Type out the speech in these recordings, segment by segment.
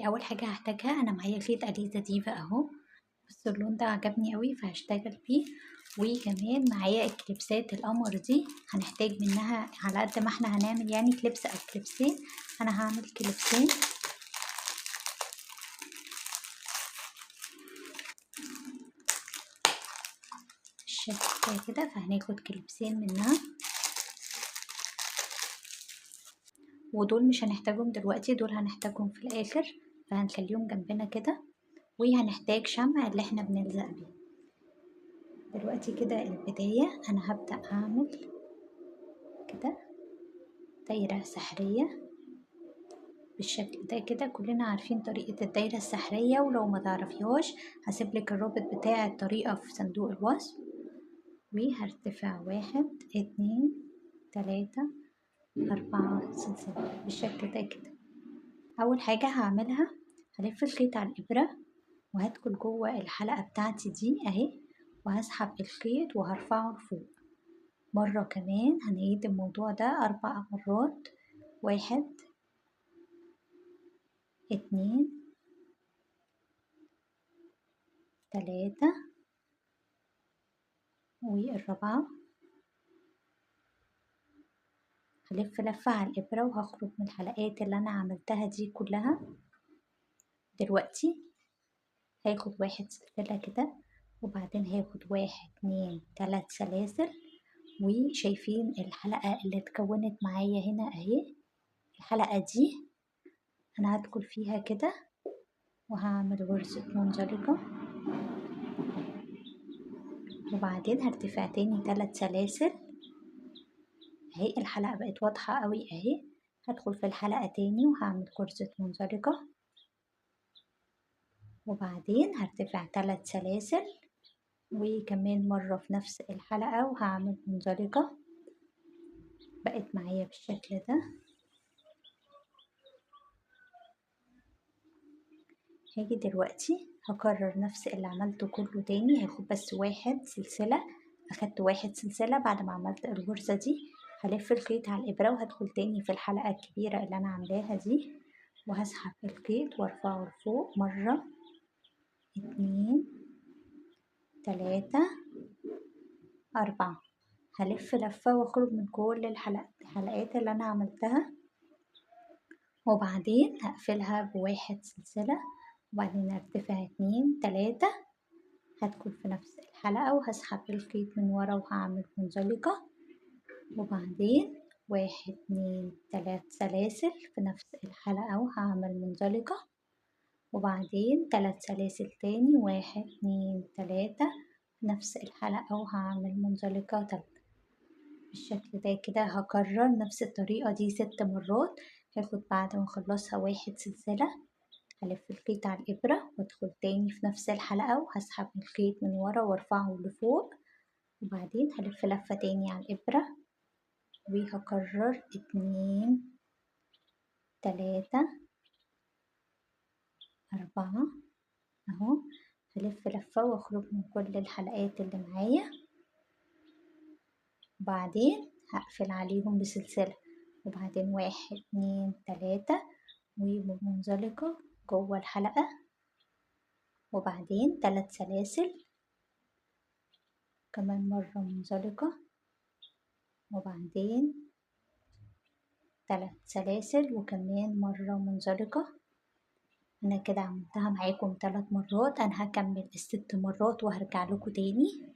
اول حاجه هحتاجها، انا معايا خيط اليزا ديفا اهو. بصوا اللون ده عجبني قوي فهشتغل بيه. وكمان معايا الكليبسات القمر دي، هنحتاج منها على قد ما احنا هنعمل يعني كليبس او كليبسين. انا هعمل كليبسين بالشكل ده كده، فهناخد كليبسين منها. ودول مش هنحتاجهم دلوقتي، دول هنحتاجهم في الاخر، فهنخليهم جنبنا كده. وهنحتاج شمع اللي احنا بنلزق بيه. دلوقتي كده البداية انا هبدأ اعمل كده دايرة سحرية بالشكل ده كده. كلنا عارفين طريقة الدايرة السحرية، ولو ما تعرفيهاش هسيبلك الرابط بتاع الطريقة في صندوق الوصف. وهرتفع 1 2 3 4 سلسلة بالشكل ده كده. اول حاجة هعملها هلف الخيط على الابرة، وهدخل جوه الحلقة بتاعتي دي اهي، وهسحب الخيط وهرفعه لفوق. مرة كمان هنعيد الموضوع ده 4 مرات. 1 2 3 والرابعة. هلف لفة على الإبرة وهخرج من الحلقات اللي أنا عملتها دي كلها. دلوقتي هاخد 1 سلسلة كده، وبعدين هاخد 1 2 3 سلاسل. وشايفين الحلقة اللي اتكونت معايا هنا اهي، الحلقة دي أنا هدخل فيها كده وهعمل غرزة منزلقة، وبعدين هرتفع تاني 3 سلاسل اهي. الحلقة بقت واضحة قوي اهي. هدخل في الحلقة تاني وهعمل غرزة منزلقة، وبعدين هرتفع 3 سلاسل وكمان مرة في نفس الحلقة وهعمل منزلقة. بقت معايا بالشكل ده. هاجي دلوقتي هكرر نفس اللي عملته كله تاني، هاخد بس 1 سلسلة. اخدت 1 سلسلة بعد ما عملت الغرزة دي، هلف الخيط على الإبرة وهدخل تاني في الحلقة الكبيرة اللي أنا عاملاها دي، وهسحب الخيط وارفعه لفوق. مرة 2 3 4. هلف لفة واخرج من كل الحلقات اللي أنا عملتها، وبعدين هقفلها ب1 سلسلة، وبعدين ارتفع 2 3. هدخل في نفس الحلقة وهسحب الخيط من ورا وهعمل منزلقة، وبعدين 1 2 3 سلاسل في نفس الحلقة وهعمل منزلقة، وبعدين 3 سلاسل تاني 1 2 3 في نفس الحلقة وهعمل منزلقة تالتة بالشكل ده كده. هكرر نفس الطريقة دي 6 مرات. هاخد بعد ما اخلصها 1 سلسلة، هلف الخيط على الإبرة وادخل تاني في نفس الحلقة وهسحب الخيط من ورا وارفعه لفوق، وبعدين هلف لفة تاني على الإبرة وهكرر 2 3 4 اهو. هلف لفة واخرج من كل الحلقات اللي معايا، وبعدين هقفل عليهم بسلسلة، وبعدين 1 2 3 ومنزلقة جوه الحلقة، وبعدين 3 سلاسل كمان مرة منزلقة، وبعدين 3 سلاسل وكمان مرة منزلقة. انا كده عملتها معاكم 3 مرات، انا هكمل ال6 مرات وهرجع لكم تاني.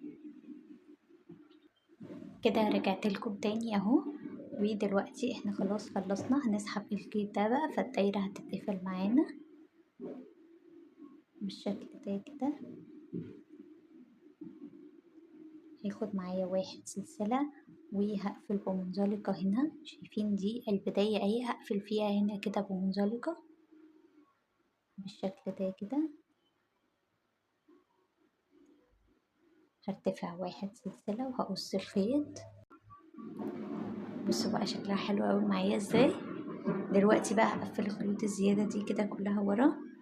كده رجعت لكم تاني اهو. ودلوقتي احنا خلاص خلصنا، هنسحب الخيط ده بقى فالدايرة هتتقفل معانا بالشكل ده كده. هاخد معايا 1 سلسلة وهقفل بمنزلقة هنا. شايفين دي البداية اهي، هقفل فيها هنا كده بمنزلقة بالشكل ده كده. هرتفع 1 سلسلة وهقص الخيط. بصوا بقى شكلها حلو قوي معايا ازاي. دلوقتي بقى هقفل الخيوط الزيادة دي كده كلها ورا.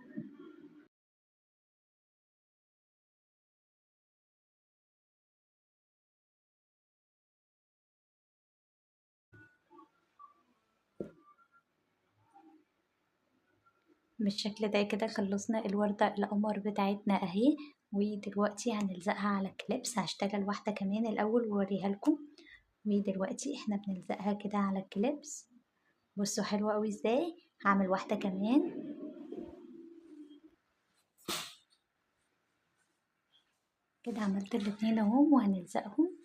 بالشكل ده كده خلصنا الوردة القمر بتاعتنا اهي. ودلوقتي هنلزقها على الكليبس. هشتغل واحدة كمان الاول واوريها لكم. ودلوقتي احنا بنلزقها كده على الكليبس. بصوا حلوة قوي ازاي. هعمل واحدة كمان كده. عملت الاتنين اهم وهنلزقهم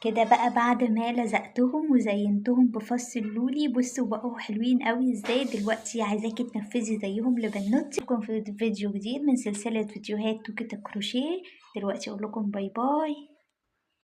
كده بقى. بعد ما لزقتهم وزينتهم بفص اللولي، بصوا بقوا حلوين قوي ازاي. دلوقتي عايزاكي تنفذي زيهم لبنوتي. في فيديو جديد من سلسلة فيديوهات توكة الكروشيه. دلوقتي اقول لكم باي باي.